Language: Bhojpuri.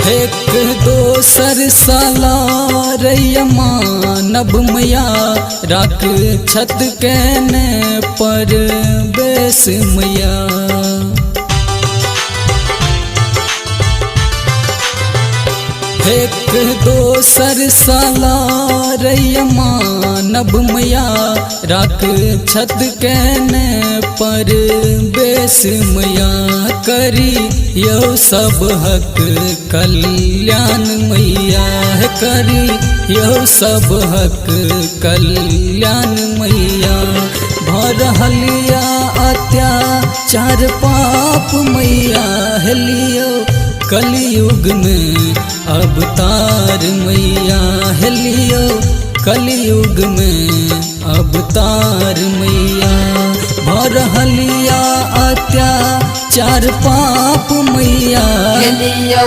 एक दोसर साला रैया मानब मैया राख छत कहने पर बेस मैया। एक दोसर साला रैया मानब मैया राख छत कहने पर बेस मैया। करी यो सब हक कल्याण मैया, करी यो सब हक कल्याण मैया। भरहलिया अत्याचार पाप मैया, हेलियो कलयुग में अवतार मैया, हेलियो कलयुग में अवतार मैया। भरहलिया अत्याचार पाप मैया, हेलियो